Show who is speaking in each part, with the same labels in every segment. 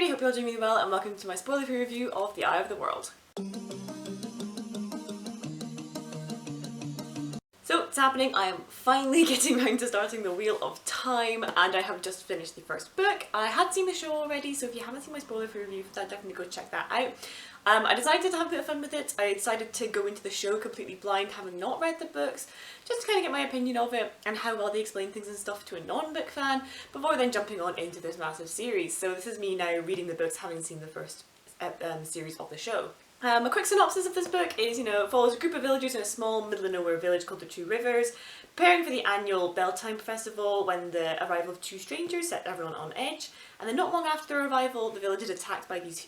Speaker 1: everybody, hope you're all doing really well and welcome to my spoiler-free review of The Eye of the World. So it's happening, I am finally getting around to starting the Wheel of Time and I have just finished the first book. I had seen the show already, so if you haven't seen my spoiler-free review for that, definitely go check that out. I decided to have a bit of fun with it. I decided to go into the show completely blind, having not read the books, just to kind of get my opinion of it and how well they explain things and stuff to a non-book fan, before then jumping on into this massive series. So this is me now reading the books, having seen the first series of the show. A quick synopsis of this book is, it follows a group of villagers in a small middle-of-nowhere village called the Two Rivers, preparing for the annual Belltime Festival when the arrival of two strangers set everyone on edge. And then not long after their arrival, the village is attacked by these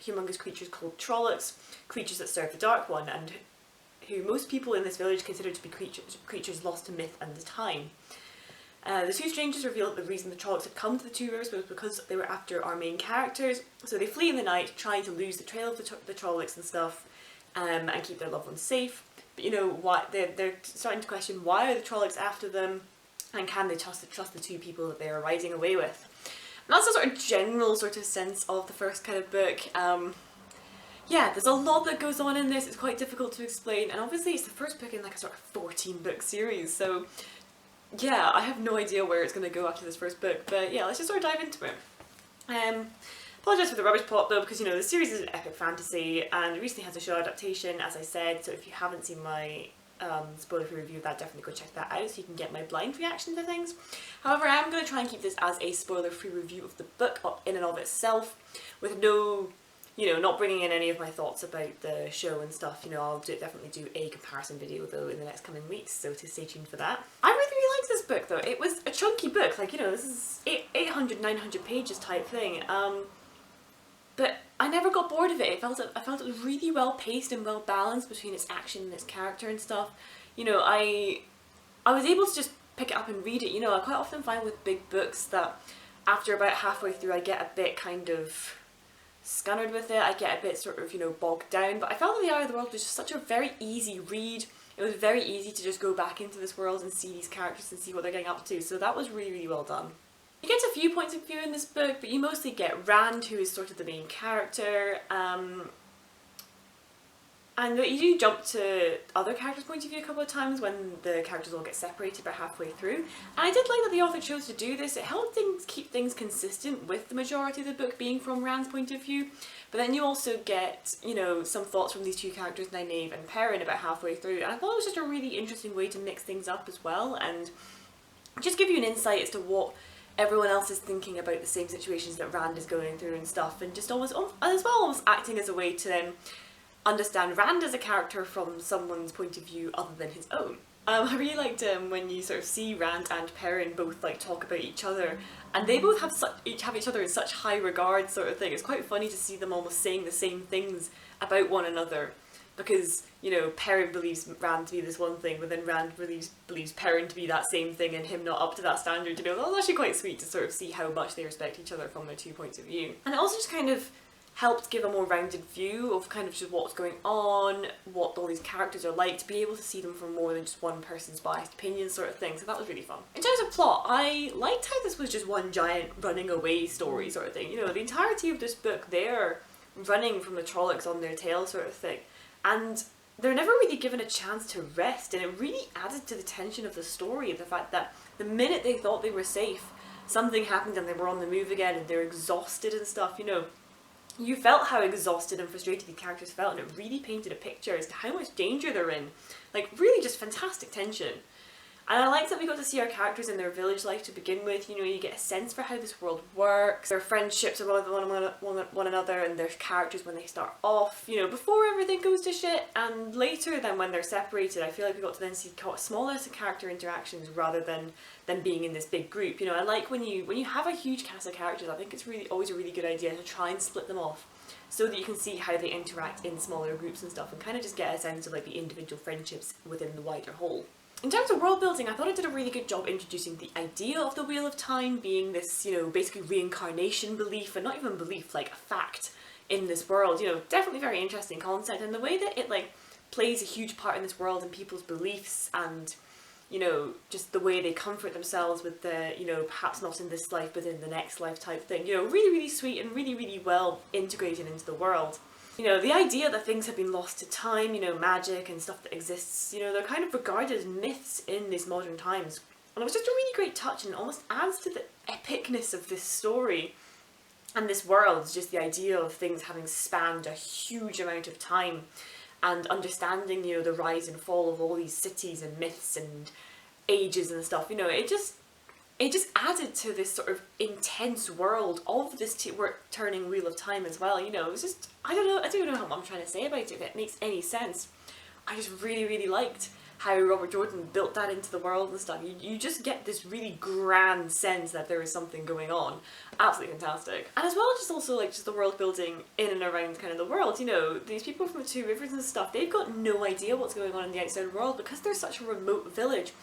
Speaker 1: humongous creatures called Trollocs, creatures that serve the Dark One, and who most people in this village consider to be creatures lost to myth and the time. The two strangers reveal that the reason the Trollocs had come to the Two Rivers was because they were after our main characters, so they flee in the night, trying to lose the trail of the Trollocs and stuff, and keep their loved ones safe. But they're starting to question, why are the Trollocs after them, and can they trust the two people that they are riding away with? And that's a sort of general sort of sense of the first kind of book. Yeah, there's a lot that goes on in this, it's quite difficult to explain, and obviously it's the first book in like a sort of 14-book series, so yeah, I have no idea where it's going to go after this first book, but yeah, let's just sort of dive into it. Apologise for the rubbish plot though, because the series is an epic fantasy and it recently has a show adaptation, as I said, so if you haven't seen my spoiler-free review of that, definitely go check that out so you can get my blind reaction to things. However, I am going to try and keep this as a spoiler-free review of the book in and of itself, with no, not bringing in any of my thoughts about the show and stuff. I'll definitely do a comparison video though in the next coming weeks, so to stay tuned for that. I really liked this book though. It was a chunky book, like, this is 800, 900 pages type thing. But I never got bored of it. I felt it was really well paced and well balanced between its action and its character and stuff. I was able to just pick it up and read it. I quite often find with big books that after about halfway through I get a bit kind of scunnered with it, I get a bit sort of, bogged down, but I felt that The Eye of the World was just such a very easy read. It was very easy to just go back into this world and see these characters and see what they're getting up to, so that was really, really well done. You get a few points of view in this book, but you mostly get Rand, who is sort of the main character, and you do jump to other characters' point of view a couple of times when the characters all get separated about halfway through. And I did like that the author chose to do this. It helped keep things consistent with the majority of the book being from Rand's point of view. But then you also get, some thoughts from these two characters, Nynaeve and Perrin, about halfway through. And I thought it was just a really interesting way to mix things up as well, and just give you an insight as to what everyone else is thinking about the same situations that Rand is going through and stuff, and just almost acting as a way to understand Rand as a character from someone's point of view other than his own. I really liked when you sort of see Rand and Perrin both like talk about each other, and they both have each other in such high regard sort of thing. It's quite funny to see them almost saying the same things about one another, because Perrin believes Rand to be this one thing, but then Rand believes Perrin to be that same thing and him not up to that standard. That was actually quite sweet to sort of see how much they respect each other from their two points of view. And it also just kind of helped give a more rounded view of kind of just what's going on, what all these characters are like, to be able to see them from more than just one person's biased opinion sort of thing, so that was really fun. In terms of plot, I liked how this was just one giant running away story sort of thing. The entirety of this book, they're running from the Trollocs on their tail sort of thing, and they're never really given a chance to rest, and it really added to the tension of the story, the fact that the minute they thought they were safe, something happened and they were on the move again and they're exhausted and stuff. You felt how exhausted and frustrated the characters felt, and it really painted a picture as to how much danger they're in. Like, really just fantastic tension. And I liked that we got to see our characters in their village life to begin with. You get a sense for how this world works, their friendships with one another, and their characters when they start off, before everything goes to shit, and later then when they're separated. I feel like we got to then see smaller character interactions rather than being in this big group. I like when you have a huge cast of characters, I think it's always a really good idea to try and split them off, so that you can see how they interact in smaller groups and stuff, and kind of just get a sense of like the individual friendships within the wider whole. In terms of world building, I thought it did a really good job introducing the idea of the Wheel of Time being this, basically reincarnation belief, and not even belief, like a fact in this world. Definitely very interesting concept, and the way that it like plays a huge part in this world and people's beliefs and you know, just the way they comfort themselves with the, you know, perhaps not in this life but in the next life type thing. You know, really, really sweet and really, really well integrated into the world. You know, the idea that things have been lost to time, you know, magic and stuff that exists, you know, they're kind of regarded as myths in these modern times. And it was just a really great touch, and it almost adds to the epicness of this story and this world, just the idea of things having spanned a huge amount of time and understanding, you know, the rise and fall of all these cities and myths and ages and stuff. You know, it just added to this sort of intense world of this turning wheel of time as well. You know, it was just, I don't know what I'm trying to say about it, if it makes any sense. I just really, really liked how Robert Jordan built that into the world and stuff. You just get this really grand sense that there is something going on. Absolutely fantastic. And as well, just also like just the world building in and around kind of the world, you know, these people from the Two Rivers and stuff, they've got no idea what's going on in the outside world because they're such a remote village.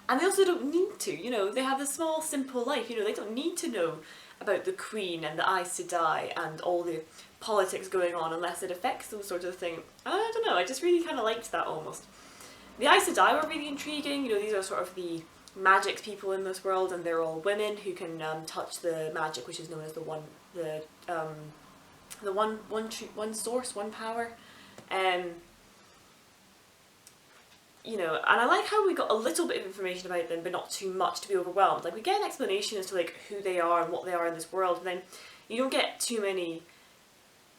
Speaker 1: And they also don't need to, you know, they have a small, simple life, you know, they don't need to know about the Queen and the Aes Sedai and all the politics going on unless it affects them sort of thing. I don't know, I just really kind of liked that almost. The Aes Sedai were really intriguing, you know, these are sort of the magic people in this world, and they're all women who can touch the magic, which is known as the one source, one power. You know, and I like how we got a little bit of information about them, but not too much to be overwhelmed. Like, we get an explanation as to, like, who they are and what they are in this world, and then you don't get too many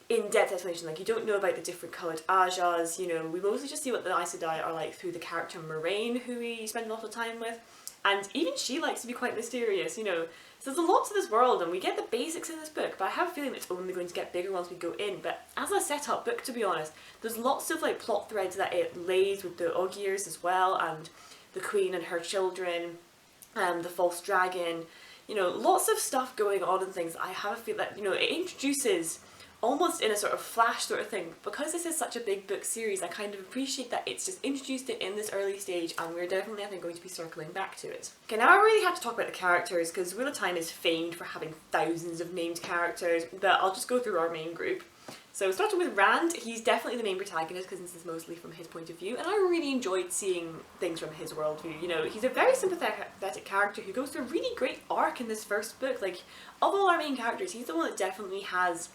Speaker 1: in-depth explanations. Like, you don't know about the different coloured Ajas, you know, we mostly just see what the Aes Sedai are like through the character Moraine, who we spend a lot of time with, and even she likes to be quite mysterious, you know. So there's a lot to this world, and we get the basics in this book, but I have a feeling it's only going to get bigger once we go in. But as a set-up book, to be honest, there's lots of like plot threads that it lays with the Ogiers as well, and the Queen and her children, the false dragon, you know, lots of stuff going on and things. I have a feel that, you know, it introduces almost in a sort of flash sort of thing. Because this is such a big book series, I kind of appreciate that it's just introduced it in this early stage, and we're definitely, I think, going to be circling back to it. Okay, now I really have to talk about the characters, because Wheel of Time is famed for having thousands of named characters, but I'll just go through our main group. So starting with Rand, he's definitely the main protagonist because this is mostly from his point of view, and I really enjoyed seeing things from his worldview. You know, he's a very sympathetic character who goes through a really great arc in this first book. Like, of all our main characters, he's the one that definitely has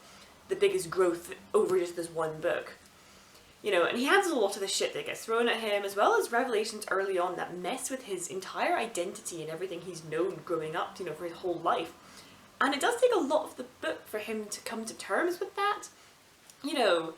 Speaker 1: the biggest growth over just this one book. You know, and he handles a lot of the shit that gets thrown at him, as well as revelations early on that mess with his entire identity and everything he's known growing up, you know, for his whole life. And it does take a lot of the book for him to come to terms with that, you know,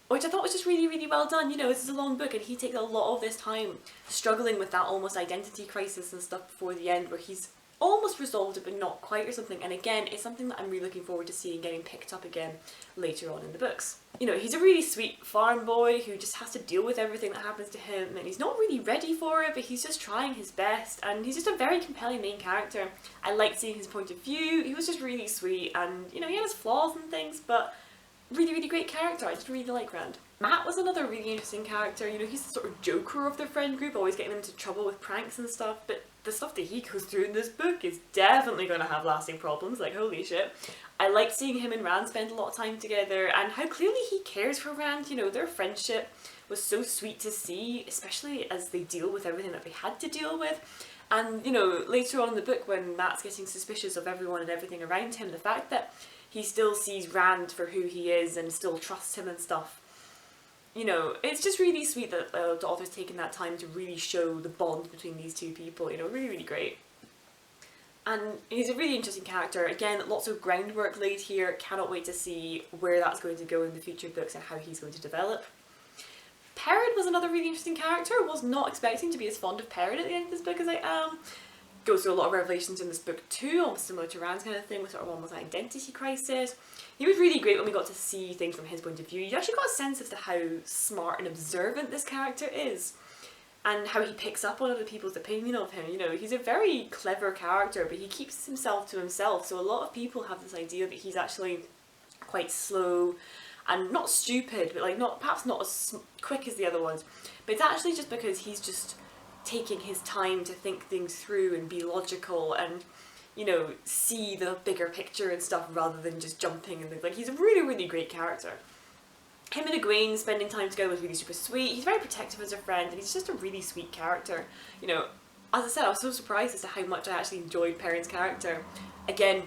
Speaker 1: which I thought was just really, really well done. You know, this is a long book, and he takes a lot of this time struggling with that almost identity crisis and stuff before the end, where he's almost resolved it but not quite or something. And again, it's something that I'm really looking forward to seeing getting picked up again later on in the books. You know, he's a really sweet farm boy who just has to deal with everything that happens to him, and he's not really ready for it, but he's just trying his best, and he's just a very compelling main character. I liked seeing his point of view. He was just really sweet, and you know, he had his flaws and things, but really, really great character. I just really like Rand. Matt was another really interesting character. You know, he's the sort of joker of their friend group, always getting them into trouble with pranks and stuff, but the stuff that he goes through in this book is definitely going to have lasting problems, like holy shit. I liked seeing him and Rand spend a lot of time together, and how clearly he cares for Rand. You know, their friendship was so sweet to see, especially as they deal with everything that they had to deal with. And, you know, later on in the book when Matt's getting suspicious of everyone and everything around him, the fact that he still sees Rand for who he is and still trusts him and stuff. You know, it's just really sweet that the author's taken that time to really show the bond between these two people, you know, really, really great. And he's a really interesting character. Again, lots of groundwork laid here. Cannot wait to see where that's going to go in the future books and how he's going to develop. Parrot was another really interesting character. I was not expecting to be as fond of Parrot at the end of this book as I am. Goes through a lot of revelations in this book too, almost similar to Rand's kind of thing, with sort of almost an identity crisis. He was really great when we got to see things from his point of view. You actually got a sense as to how smart and observant this character is, and how he picks up on other people's opinion of him. You know, he's a very clever character, but he keeps himself to himself, so a lot of people have this idea that he's actually quite slow and not stupid, but like perhaps not as quick as the other ones, but it's actually just because he's just taking his time to think things through and be logical and, you know, see the bigger picture and stuff rather than just jumping and things. Like, he's a really, really great character. Him and Egwene spending time together was really super sweet. He's very protective as a friend, and he's just a really sweet character. You know, as I said, I was so surprised as to how much I actually enjoyed Perrin's character. Again,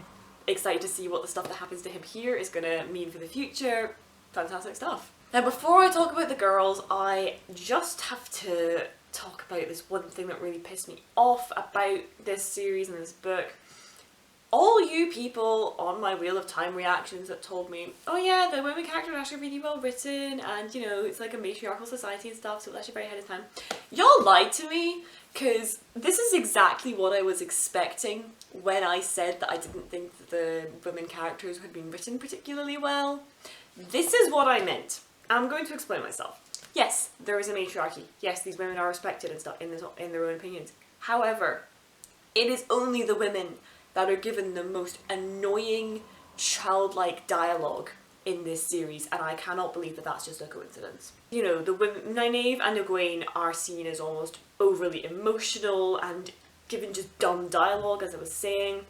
Speaker 1: excited to see what the stuff that happens to him here is going to mean for the future. Fantastic stuff. Now, before I talk about the girls, I just have to talk about this one thing that really pissed me off about this series and this book. All you people on my Wheel of Time reactions that told me, oh yeah, the women characters are actually really well written, and you know, it's like a matriarchal society and stuff, so it's actually very ahead of time. Y'all lied to me, because this is exactly what I was expecting when I said that I didn't think that the women characters had been written particularly well. This is what I meant. I'm going to explain myself. Yes, there is a matriarchy. Yes, these women are respected and stuff in their own opinions. However, it is only the women that are given the most annoying, childlike dialogue in this series, and I cannot believe that that's just a coincidence. You know, the women, Nynaeve and Egwene are seen as almost overly emotional and given just dumb dialogue, as I was saying.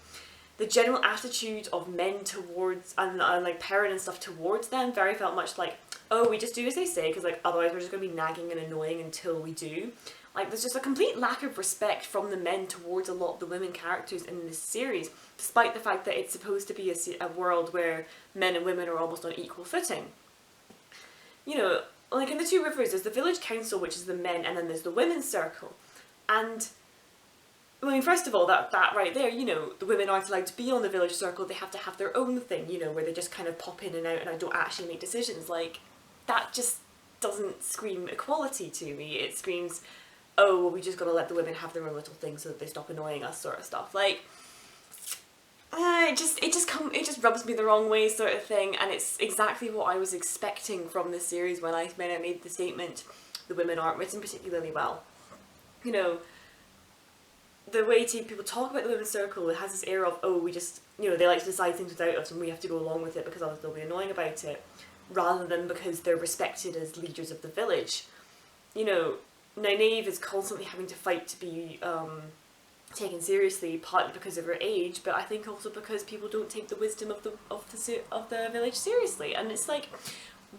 Speaker 1: The general attitude of men towards, and like Parrot and stuff towards them, very felt much like, oh, we just do as they say, because like otherwise we're just going to be nagging and annoying until we do. Like, there's just a complete lack of respect from the men towards a lot of the women characters in this series, despite the fact that it's supposed to be a world where men and women are almost on equal footing. You know, like in the Two Rivers, there's the village council, which is the men, and then there's the women's circle. And, I mean, first of all, that right there, you know, the women aren't allowed to be on the village circle, they have to have their own thing, you know, where they just kind of pop in and out and I don't actually make decisions. Like, that just doesn't scream equality to me. It screams, oh, well, we just gotta let the women have their own little thing so that they stop annoying us, sort of stuff. Like, it just rubs me the wrong way, sort of thing, and it's exactly what I was expecting from this series when I made the statement, the women aren't written particularly well. You know, the way people talk about the women's circle, it has this air of, oh, we just, you know, they like to decide things without us and we have to go along with it because otherwise they'll be annoying about it, rather than because they're respected as leaders of the village. You know, Nynaeve is constantly having to fight to be taken seriously, partly because of her age, but I think also because people don't take the wisdom of the village seriously. And it's like,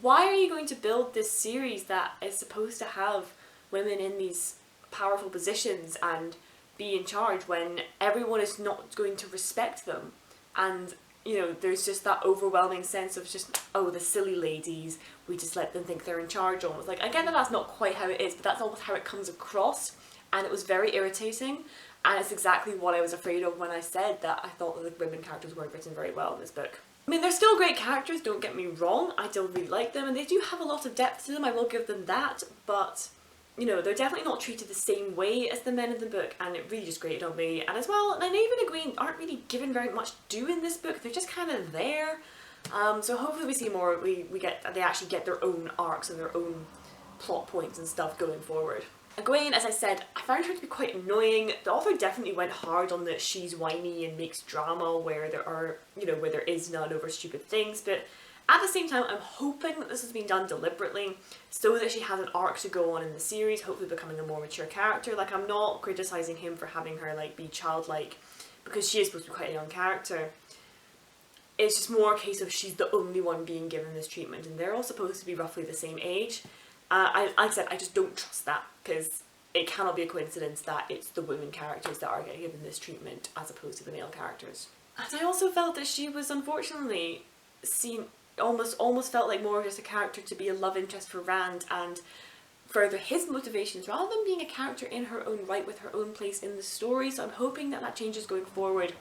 Speaker 1: why are you going to build this series that is supposed to have women in these powerful positions and be in charge when everyone is not going to respect them? And you know, there's just that overwhelming sense of just, oh, the silly ladies, we just let them think they're in charge almost. Like, I get that that's not quite how it is, but that's almost how it comes across, and it was very irritating, and it's exactly what I was afraid of when I said that I thought that the women characters weren't written very well in this book. I mean, they're still great characters, don't get me wrong, I still really like them, and they do have a lot of depth to them, I will give them that, but you know, they're definitely not treated the same way as the men in the book, and it really just grated on me. And as well, Nynaeve and Egwene aren't really given very much due in this book, they're just kind of there. So hopefully we see more, they actually get their own arcs and their own plot points and stuff going forward. Egwene, as I said, I found her to be quite annoying. The author definitely went hard on that she's whiny and makes drama where there are, you know, where there is none over stupid things, but at the same time, I'm hoping that this has been done deliberately so that she has an arc to go on in the series, hopefully becoming a more mature character. Like, I'm not criticising him for having her, like, be childlike, because she is supposed to be quite a young character. It's just more a case of she's the only one being given this treatment, and they're all supposed to be roughly the same age. Like I said, I just don't trust that, because it cannot be a coincidence that it's the women characters that are getting given this treatment as opposed to the male characters. And I also felt that she was unfortunately seen, almost felt like more just a character to be a love interest for Rand and further his motivations rather than being a character in her own right with her own place in the story. So I'm hoping that that changes going forward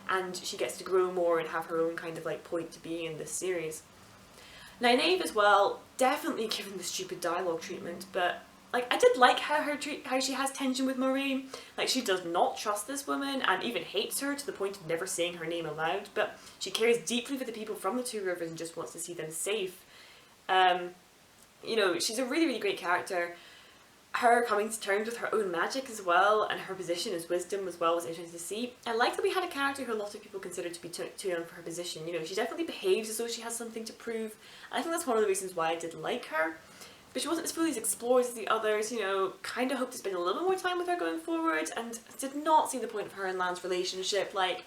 Speaker 1: and she gets to grow more and have her own kind of like point to being in this series. Nynaeve as well, definitely given the stupid dialogue treatment, but like, I did like how she has tension with Marie. Like, she does not trust this woman and even hates her to the point of never saying her name aloud, but she cares deeply for the people from the Two Rivers and just wants to see them safe. You know, she's a really, really great character. Her coming to terms with her own magic as well, and her position as wisdom as well was interesting to see. I like that we had a character who a lot of people consider to be too young for her position. You know, she definitely behaves as though she has something to prove. I think that's one of the reasons why I did like her. But she wasn't as fully as explored as the others, you know, kind of hoped to spend a little bit more time with her going forward, and did not see the point of her and Lan's relationship. Like,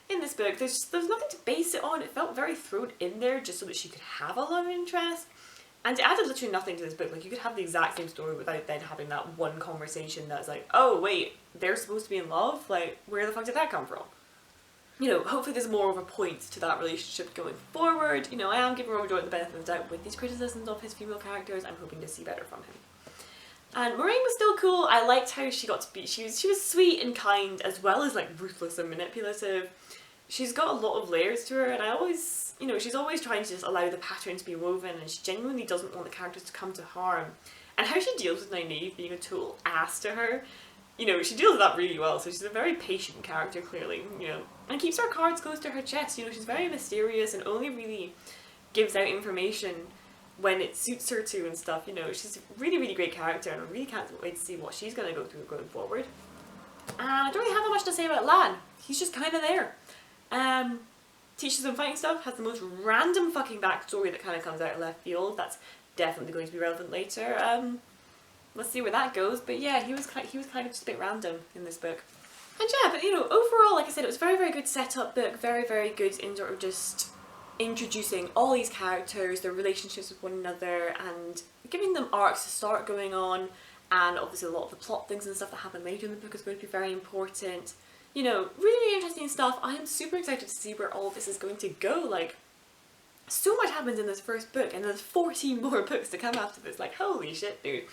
Speaker 1: in this book, there's nothing to base it on. It felt very thrown in there just so that she could have a love interest. And it added literally nothing to this book. Like, you could have the exact same story without then having that one conversation that's like, oh wait, they're supposed to be in love? Like, where the fuck did that come from? You know, hopefully there's more of a point to that relationship going forward. You know, I am giving Robert Jordan the benefit of the doubt with these criticisms of his female characters. I'm hoping to see better from him. And Moraine was still cool. I liked how she got to be, she was sweet and kind, as well as like ruthless and manipulative. She's got a lot of layers to her, and I always, you know, she's always trying to just allow the pattern to be woven, and she genuinely doesn't want the characters to come to harm. And how she deals with Nynaeve being a total ass to her, you know, she deals with that really well. So she's a very patient character, clearly, you know, and keeps her cards close to her chest. You know, she's very mysterious and only really gives out information when it suits her to and stuff. You know, she's a really, really great character, and I really can't wait to see what she's going to go through going forward. And I don't really have that much to say about Lan. He's just kind of there. Teaches them fighting stuff, has the most random fucking backstory that kind of comes out of left field. That's definitely going to be relevant later. Let's see where that goes. But yeah, he was kind of just a bit random in this book. And yeah, but you know, overall, like I said, it was a very, very good setup book. Very, very good in sort of just introducing all these characters, their relationships with one another, and giving them arcs to start going on. And obviously a lot of the plot things and stuff that happen later in the book is going to be very important. You know, really, really interesting stuff. I am super excited to see where all of this is going to go. Like, so much happens in this first book, and there's 14 more books to come after this. Like, holy shit, dude.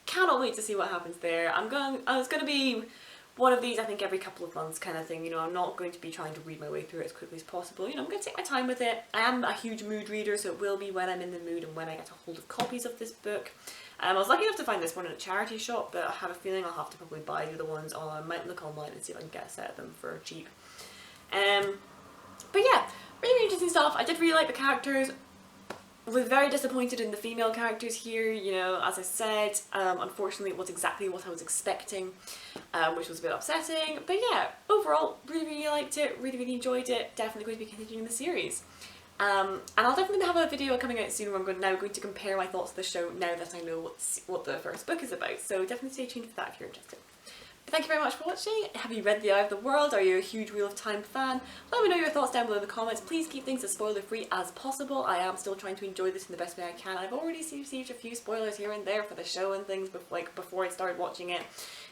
Speaker 1: Cannot wait to see what happens there. It's going to be one of these, I think, every couple of months kind of thing. You know, I'm not going to be trying to read my way through it as quickly as possible. You know, I'm going to take my time with it. I am a huge mood reader, so it will be when I'm in the mood and when I get a hold of copies of this book. I was lucky enough to find this one in a charity shop, but I have a feeling I'll have to probably buy the other ones, or I might look online and see if I can get a set of them for cheap. But yeah, really interesting stuff. I did really like the characters. Was very disappointed in the female characters here, you know, as I said. Unfortunately it was exactly what I was expecting, which was a bit upsetting. But yeah, overall, really, really liked it, really, really enjoyed it. Definitely going to be continuing the series. And I'll definitely have a video coming out soon where I'm going to compare my thoughts of the show now that I know what the first book is about. So definitely stay tuned for that if you're interested. But thank you very much for watching. Have you read The Eye of the World? Are you a huge Wheel of Time fan? Let me know your thoughts down below in the comments. Please keep things as spoiler free as possible. I am still trying to enjoy this in the best way I can. I've already received a few spoilers here and there for the show and things before I started watching it.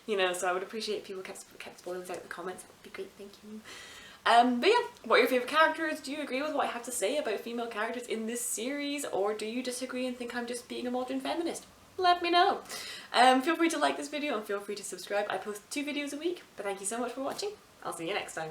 Speaker 1: You know, so I would appreciate if people kept spoilers out in the comments. That would be great, thank you. But yeah, what are your favourite characters? Do you agree with what I have to say about female characters in this series, or do you disagree and think I'm just being a modern feminist? Let me know. Feel free to like this video and feel free to subscribe. I post 2 videos a week, but thank you so much for watching. I'll see you next time.